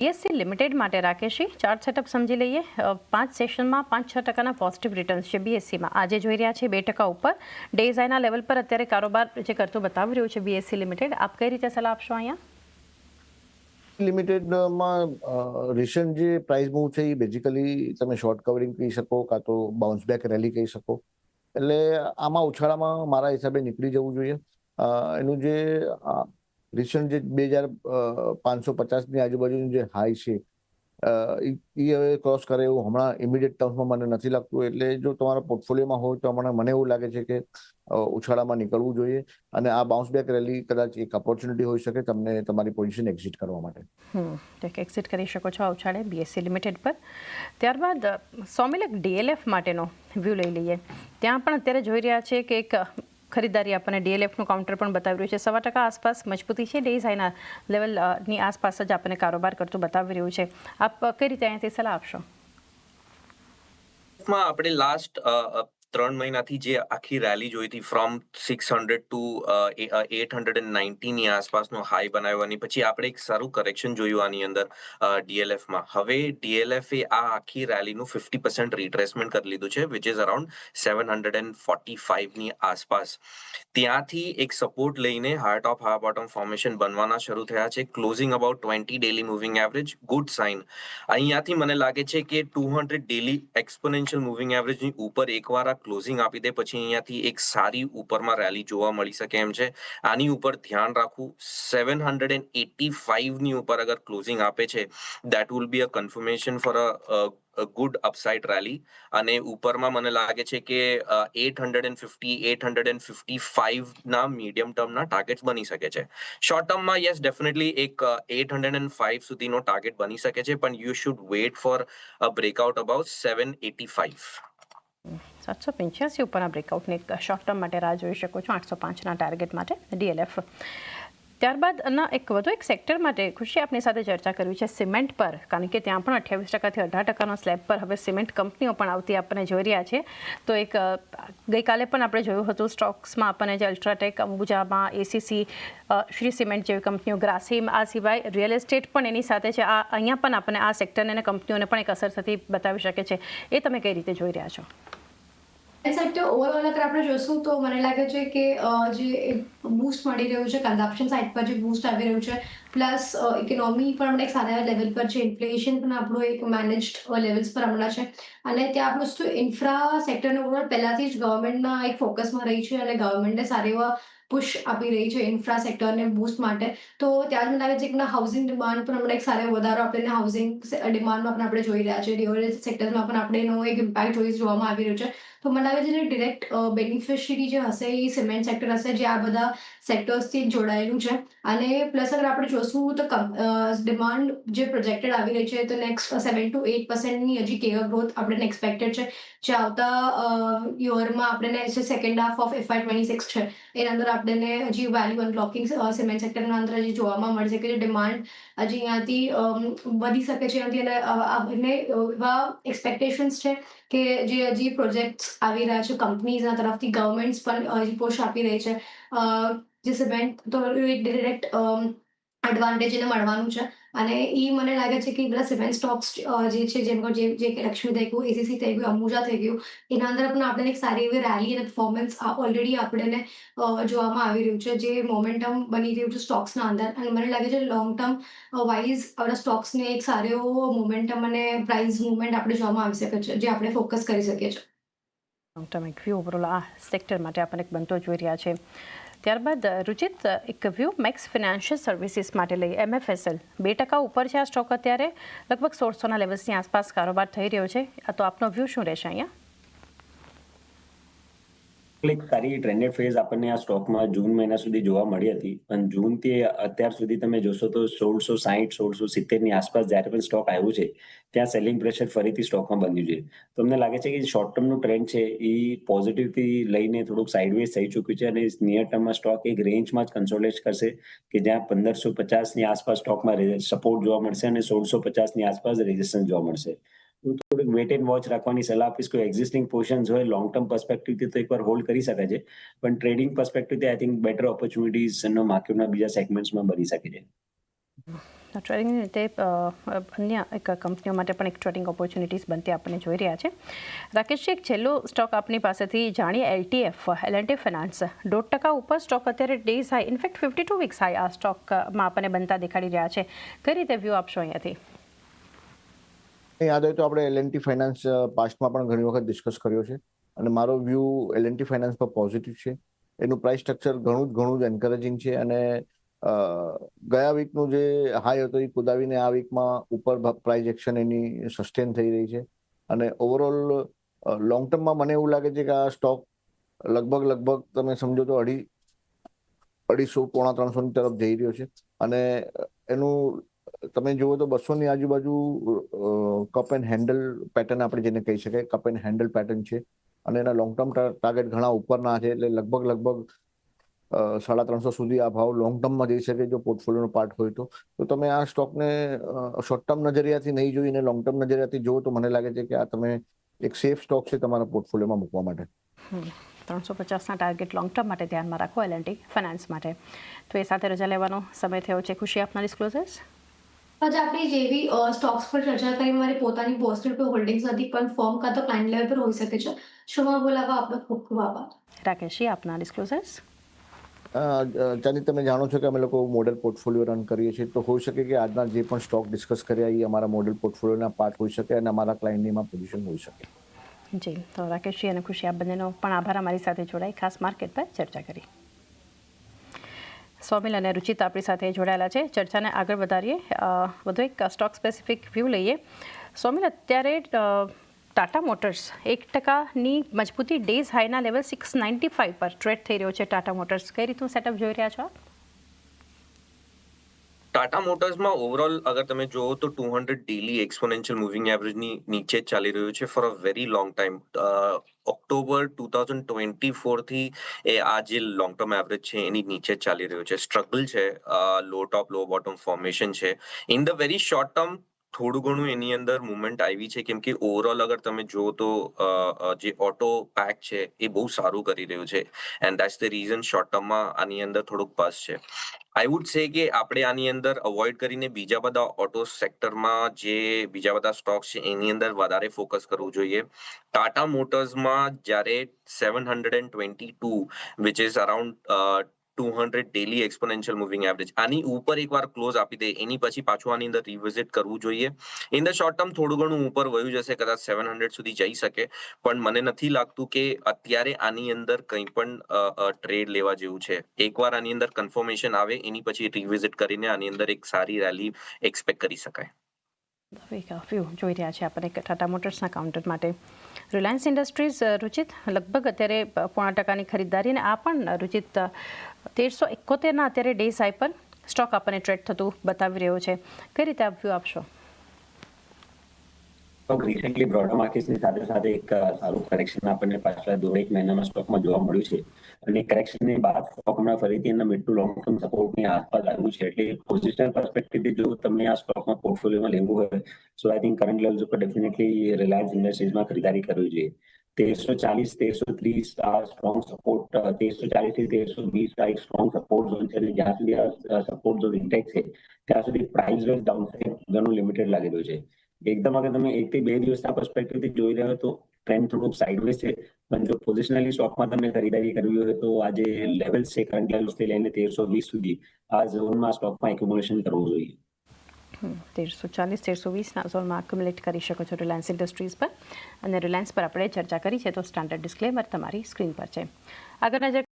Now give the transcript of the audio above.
BSc limited માટે રાકેશજી chart setup સમજી લઈએ. 5 સેશનમાં 5-6% પોઝિટિવ રિટર્ન્સ છે બીએસસીમાં. આજે જોઈ રહ્યા છે 2% ઉપર ડેઝ આઈના લેવલ પર અત્યારે કારોબાર જે કરતું બતાવી રહ્યું છે બીએસસી લિમિટેડ. આપ કઈ રીતે સલાહ આપશો અહીંયા? લિમિટેડમાં રિસન્ટ જે પ્રાઇસ મૂવ છે એ બેઝિકલી તમે શોર્ટ કવરિંગ કહી શકો કાં તો બાઉન્સ બેક રેલી કહી શકો. એટલે આમાં ઉછાળામાં મારા હિસાબે નીકળી જવું જોઈએ. એનું જે રિસન્ટ જે 2550ની આજુબાજુનું જે હાઈ છે એ હવે ક્રોસ કરે એવું હમણાં ઇમિડિયેટ ટર્મ્સમાં મને નથી લાગતું. એટલે જો તમારા પોર્ટફોલિયોમાં હોય તો હમણાં મને એવું લાગે છે કે ઉછાળામાં નીકળવું જોઈએ અને આ બાઉન્સ બેક રેલી કદાચ એક ઓપોર્ચ્યુનિટી હોઈ શકે તમને તમારી પોઝિશન એક્ઝિટ કરવા માટે. એક્ઝિટ કરી શકો છો આ ઉછાળે બીએસસી લિમિટેડ પર. ત્યારબાદ સોમિલક ડીએલએફ માટેનો વ્યૂ લઈ લઈએ. ત્યાં પણ અત્યારે જોઈ રહ્યા છે કે એક ખરીદારી આપણને ડીએલએફનું કાઉન્ટર પણ બતાવી રહ્યું છે. 1% આસપાસ મજબૂતી છે. ડેઝ હાઈના લેવલની આસપાસ જ આપણને કારોબાર કરતું બતાવી રહ્યું છે. આપ કઈ રીતે અહીંયાથી સલાહ આપશો? આપણે લાસ્ટ 3 મહિનાથી જે આખી રેલી જોઈ હતી ફ્રોમ 600 ટુ 890 ની આસપાસનો હાઈ બનાવ્યો અને પછી આપણે એક સારું કરેક્શન જોયું આની અંદર ડીએલએફમાં. હવે ડીએલએફ એ આ આખી રેલીનું 50% રિટ્રેસમેન્ટ કરી લીધું છે વિચ ઇઝ અરાઉન્ડ 745 ની આસપાસ. ત્યાંથી એક સપોર્ટ લઈને heart of high bottom formation બનવાના શરૂ થયા છે. Closing about 20 daily moving average, good sign. અહીંયાથી મને લાગે છે કે 200 ડેલી એક્સપોનેન્શિયલ મૂવિંગ એવરેજની ઉપર એકવાર આ ક્લોઝિંગ આપી દે પછી અહીંયાથી એક સારી ઉપરમાં રેલી જોવા મળી શકે એમ છે. આની ઉપર ધ્યાન રાખવું. 785 ની ઉપર અગર ક્લોઝિંગ આપે છે that will be a confirmation for a good upside rally. અને ઉપરમાં મને લાગે છે કે 850 855 ના મીડિયમ ટર્મના ટાર્ગેટ્સ બની શકે છે. શોર્ટ ટર્મમાં યસ ડેફિનેટલી એક 805 સુધીનો ટાર્ગેટ બની શકે છે પણ you should weight for a breakout about 785. 785 ઉપરના બ્રેકઆઉટની શોર્ટ ટર્મ માટે રાહ જોઈ શકો છો 805ના ટાર્ગેટ માટે ડીએલએફ. ત્યારબાદ એક સેક્ટર માટે ખુશી આપની સાથે ચર્ચા કરવી છે સિમેન્ટ પર, કારણ કે ત્યાં પણ 28%થી 18% સ્લેબ પર હવે સિમેન્ટ કંપનીઓ પણ આવતી આપણને જોઈ રહ્યા છે. તો એક ગઈકાલે પણ આપણે જોયું હતું સ્ટોક્સમાં આપણને જે અલ્ટ્રાટેક, અંબુજામાં, એસીસી, શ્રી સિમેન્ટ જેવી કંપનીઓ, ગ્રાસિમ, આ સિવાય રિયલ એસ્ટેટ પણ એની સાથે છે. અહીંયા પણ આપણને આ સેક્ટરને અને કંપનીઓને પણ એક અસર થતી બતાવી શકે છે. એ તમે કઈ રીતે જોઈ રહ્યા છો? સેક્ટર ઓવરઓલ અગર આપણે જોઈશું તો મને લાગે છે કે જે બૂસ્ટ મળી રહ્યું છે કન્ઝમ્પશન સાઇડ પર, જે બૂસ્ટ આવી રહ્યું છે, પ્લસ ઇકોનોમી પણ એક સારા લેવલ પર છે, ઇન્ફ્લેશન પણ આપણું એક મેનેજ્ડ લેવલ્સ પર હમણાં છે. અને ત્યાં આપણું શું ઇન્ફ્રા સેક્ટરનો ઓવરઓલ પહેલાથી જ ગવર્મેન્ટના એક ફોકસમાં રહી છે અને ગવર્મેન્ટે સારી એવા પુશ આપી રહી છે ઇન્ફ્રા સેક્ટરને બૂસ્ટ માટે. તો ત્યાં જ મને લાગે છે કે હાઉસિંગ ડિમાન્ડ પણ હમણાં એક સારો વધારો આપણને હાઉસિંગ ડિમાન્ડમાં પણ આપણે જોઈ રહ્યા છે. રિયલ સેક્ટરમાં પણ આપણે એનો એક ઇમ્પેક્ટ જોવામાં આવી રહ્યું છે. તો મને લાગે છે જે ડિરેક્ટ બેનિફિશિયરી જે હશે એ સિમેન્ટ સેક્ટર હશે, જે આ બધા સેક્ટર્સથી જોડાયેલું છે. અને પ્લસ અગર આપણે જોશું તો ડિમાન્ડ જે પ્રોજેક્ટેડ આવી રહી છે તો નેક્સ્ટ 7 to 8%ની હજી કેર ગ્રોથ આપણને એક્સપેક્ટેડ છે. જે આવતા યરમાં આપણને જે સેકન્ડ હાફ ઓફ FY26 છે એના અંદર આપણને હજી વેલ્યુ અનલોકિંગ સિમેન્ટ સેક્ટરના અંદર હજી જોવામાં મળશે કે જે ડિમાન્ડ હજી અહીંયાથી વધી શકે છે. અને એવા એક્સપેક્ટેશન્સ છે કે જે હજી પ્રોજેક્ટ્સ આવી રહ્યા છે કંપનીઝના તરફથી, ગવર્મેન્ટ્સ પણ હજી પુશ આપી રહી છે. જે સિમેન્ટ તો એક ડિરેક્ટ એડવાન્ટેજ એને મળવાનું છે. અને એ મને લાગે છે કે બધા સિમેન્ટ સ્ટોક્સ જે છે જેમ કે લક્ષ્મી થઈ ગયું, એસીસી થઈ ગયું, અંબુજા થઈ ગયું, એના અંદર પણ આપણે એક સારી એવી રેલી અને પરફોર્મન્સ ઓલરેડી આપણને જોવામાં આવી રહ્યું છે, જે મોમેન્ટમ બની રહ્યું છે સ્ટોક્સના અંદર. અને મને લાગે છે લોંગ ટર્મ વાઇઝ આપણા સ્ટોક્સને એક સારો એવો મોમેન્ટમ અને પ્રાઇસ મુવમેન્ટ આપણે જોવામાં આવી શકે છે, જે આપણે ફોકસ કરી શકીએ છીએ. લોંગ ટર્મ એક વ્યૂ ઓવરઓલ આ સેક્ટર માટે આપણને એક બનતો જોઈ રહ્યા છે. ત્યારબાદ રુચિત, એક વ્યૂ મેક્સ ફિનાન્શિયલ સર્વિસીસ માટે લઈ. MFSL 2% ઉપર છે આ સ્ટોક અત્યારે, લગભગ 1600ના લેવલ્સની આસપાસ કારોબાર થઈ રહ્યો છે. તો આપનો વ્યૂ શું રહેશે અહીંયા? એક સારી ટ્રેન્ડેડ ફેઝ આપણને આ સ્ટોકમાં જૂન મહિના સુધી જોવા મળી હતી અને જૂનથી અત્યાર સુધી તમે જોશો તો 1660 1670 ની આસપાસ જ્યારે પણ સ્ટોક આવ્યું છે ત્યાં સેલિંગ પ્રેશર ફરીથી સ્ટોકમાં બન્યું છે. તો અમને લાગે છે કે શોર્ટ ટર્મનું ટ્રેન્ડ છે એ પોઝિટિવથી લઈને થોડુંક સાઇડવેઝ થઈ ચૂક્યું છે અને નિયર ટર્મમાં સ્ટોક એક રેન્જમાં જ કન્સોલિડેટ કરશે કે જ્યાં 1550ની આસપાસ સ્ટોકમાં સપોર્ટ જોવા મળશે અને 1650ની આસપાસ રેઝિસ્ટન્સ જોવા મળશે. થોડીક વેટ એન્ડ વોચ રાખવાની સલાહ આપીશ. કોઈ એક્ઝિસ્ટિંગ પોઝિશન્સ હોય લોંગ ટર્મ પર્સપેક્ટિવથી તો એકવાર હોલ્ડ કરી શકે છે, પણ ટ્રેડિંગ પર્સપેક્ટિવથી આઈ થિંક બેટર ઓપોર્ચ્યુનિટીઝ માર્કેટના બીજા સેગમેન્ટ્સમાં બની શકે છે. ટ્રેડિંગની રીતે અન્ય એક કંપનીઓ માટે પણ એક ટ્રેડિંગ ઓપોર્ચ્યુનિટીઝ બનતી આપણને જોઈ રહ્યા છે. રાકેશજી, એક છેલ્લો સ્ટોક આપની પાસેથી જાણીએ. LTF L&T ફાઇનાન્સ 1.5% ઉપર સ્ટોક અત્યારે days high, in fact 52 weeks high આ સ્ટોકમાં આપણને બનતા દેખાડી રહ્યા છે. કઈ રીતે વ્યૂ આપશો અહીંયાથી? યાદ હોય તો આપણે L&T ફાઇનાન્સ પાસ્ટમાં પણ ઘણી વખત ડિસ્કસ કર્યો છે અને મારો વ્યૂ L&T ફાઇનાન્સ પર પોઝિટિવ છે. એનું પ્રાઇસ સ્ટ્રક્ચર ઘણું જ એન્કરેજિંગ છે અને ગયા વીકનું જે હાઈ હતો એ કુદાવીને આ વીકમાં ઉપર પ્રાઇસ એક્શન એની સસ્ટેન થઈ રહી છે અને ઓવરઓલ લોંગ ટર્મમાં મને એવું લાગે છે કે આ સ્ટોક લગભગ તમે સમજો તો 250-300 ની તરફ જઈ રહ્યો છે અને એનું તમે જુઓ તો 200 ની આજુબાજુ કપ એન્ડ હેન્ડલ પેટર્ન આપણે જેને કહી શકાય, કપ એન્ડ હેન્ડલ પેટર્ન છે અને એના લોંગ ટર્મ ટાર્ગેટ ઘણા ઉપરના છે. એટલે લગભગ 350 સુધી આ ભાવ લોંગ ટર્મમાં જઈ શકે જો પોર્ટફોલિયોનો પાર્ટ હોય તો તમે આ સ્ટોકને શોર્ટ ટર્મ નજરિયાથી નહીં જોઈને લોંગ ટર્મ નજરિયાથી જુઓ તો મને લાગે છે કે આ તમે એક સેફ સ્ટોક છે તમારા પોર્ટફોલિયોમાં મૂકવા માટે. 350ના ટાર્ગેટ લોંગ ટર્મ માટે ધ્યાનમાં રાખો L&T ફાઇનાન્સ માટે. તો એ સાથે રજા લેવાનો સમય થયો છે. ખુશી, આપના ડિસ્ક્લોઝર્સ. આજે આપણે જેવી સ્ટોક્સ પર ચર્ચા કરી, મારી પોતાની પોસ્ટેડ પર હોલ્ડિંગ્સ નથી પણ ફર્મ કાં તો ક્લાયન્ટ લેવલ પર હોઈ શકે છે. શોમાં બોલાવવા આપનો ખૂબ ખૂબ આભાર. રાકેશજી, આપના ડિસ્ક્લોઝર્સ. ચાંદી, તમે જાણો છો કે અમે લોકો મોડેલ પોર્ટફોલિયો રન કરીએ છીએ તો હોઈ શકે કે આજના જે પણ સ્ટોક ડિસ્કસ કર્યા એ અમારા મોડેલ પોર્ટફોલિયોના પાર્ટ હોઈ શકે અને અમારા ક્લાયન્ટની એમાં પોઝિશન હોઈ શકે. જી, તો રાકેશજી અને ખુશી, આપ બંનેનો પણ આભાર અમારી સાથે જોડાઈ ખાસ માર્કેટ પર ચર્ચા કરી. સ્વામિલ અને રુચિત આપણી સાથે જોડાયેલા છે. ચર્ચાને આગળ વધારીએ, વધુ એક સ્ટોક સ્પેસિફિક વ્યૂ લઈએ. સ્વામિલ, અત્યારે ટાટા મોટર્સ 1%ની મજબૂતી ડેઝ હાઈના લેવલ 695 પર ટ્રેડ થઈ રહ્યો છે. ટાટા મોટર્સ કઈ રીતનું સેટઅપ જોઈ રહ્યા છો? ટાટા મોટર્સમાં ઓવરઓલ અગર તમે જુઓ તો 200 ડેલી એક્સપોનેન્શિયલ મૂવિંગ એવરેજની નીચે જ ચાલી રહ્યું છે for a very long time. October 2024 થી એ આ જે લોંગ ટર્મ એવરેજ છે એની નીચે જ ચાલી રહ્યું છે. સ્ટ્રગલ છે, લો ટોપ લો બોટમ ફોર્મેશન છે. In the very short term થોડું ઘણું એની અંદર મુવમેન્ટ આવી છે કેમ કે ઓવરઓલ અગર તમે જુઓ તો જે ઓટો પેક છે એ બહુ સારું કરી રહ્યું છે and that's the reason short ટર્મમાં આની અંદર થોડુંક બસ છે. આઈ વુડ સે કે આપણે આની અંદર અવોઇડ કરીને બીજા બધા ઓટો સેક્ટરમાં જે બીજા બધા સ્ટોક્સ છે એની અંદર વધારે ફોકસ કરવું જોઈએ. ટાટા મોટર્સમાં જ્યારે 722 which is around 200 daily exponential moving average આની ઉપર એકવાર ક્લોઝ આપી દે એની પછી પાછું આની અંદર રિવિઝિટ કરવું જોઈએ. ઇન ધ શોર્ટ ટર્મ થોડું ઘણું ઉપર વયું જશે, કદાચ 700 સુધી જઈ શકે પણ મને નથી લાગતું કે અત્યારે આની અંદર કંઈ પણ ટ્રેડ લેવા જેવું છે. એકવાર આની અંદર કન્ફર્મેશન આવે એની પછી રિવિઝિટ કરીને આની અંદર એક સારી રેલી એક્સપેક્ટ કરી શકાય. વ્યૂ જોઈ રહ્યા છે આપણે ટાટા મોટર્સના કાઉન્ટર માટે. રિલાયન્સ ઇન્ડસ્ટ્રીઝ, રુચિત, લગભગ અત્યારે 0.5%ની ખરીદદારી અને આ પણ રુચિત 1371ના અત્યારે ડેઝ હાઈ પર સ્ટોક આપણને ટ્રેડ થતું બતાવી રહ્યો છે. કઈ રીતે આપ વ્યૂ આપશો? રિસેન્ટલી બ્રોડર માર્કેટની સાથે સાથે એક સારું કરેક્શન આપણને પાછલા 1.5 મહિનામાં સ્ટોકમાં જોવા મળ્યું છે અને કરેક્શનની બાદ સ્ટોક હમણાં ફરીથી એના મિડ ટુ લોંગ ટર્મ સપોર્ટની આસપાસ આવ્યું છે. એટલે પોઝિશનલ પર્સપેક્ટિવથી જો તમને આ સ્ટોકમાં પોર્ટફોલિયોમાં લેવું હોય સો આઈ થિંક કરંટ લેવલ્સ ઉપર ડેફિનેટલી રિલાયન્સ ઇન્ડસ્ટ્રીઝમાં ખરીદારી કરવી જોઈએ. 1340-1330 આ સ્ટ્રોંગ સપોર્ટ, 1340 થી 1320 આ એક સ્ટ્રોંગ સપોર્ટ ઝોન છે અને જ્યાં સુધી આ સપોર્ટ ઝોન ઇન્ટેક્ટ છે ત્યાં સુધી પ્રાઇસ રેન્જ ડાઉનસાઇડ ઘણું લિમિટેડ લાગી રહ્યું છે. એકદમ અગર તમે 1 થી 2 દિવસના પર્સપેક્ટિવથી જોઈ રહ્યા હોય તો ટ્રેન્ડ થોડુંક સાઇડવેઝ છે પણ જો પોઝિશનલી સ્ટોકમાં તમને ખરીદારી કરવી હોય તો આ જે લેવલ્સ છે કરંટ લેવલ્સથી લઈને 1320 સુધી આ ઝોનમાં સ્ટોકમાં એક્યુમ્યુલેશન કરવું જોઈએ. 1340-1320ના ઝોનમાં એક્યુમ્યુલેટ કરી શકો છો રિલાયન્સ ઇન્ડસ્ટ્રીઝ પર. અને રિલાયન્સ પર આપણે ચર્ચા કરી છે તો સ્ટાન્ડર્ડ ડિસ્ક્લેમર તમારી સ્ક્રીન પર છે. આગળ નજર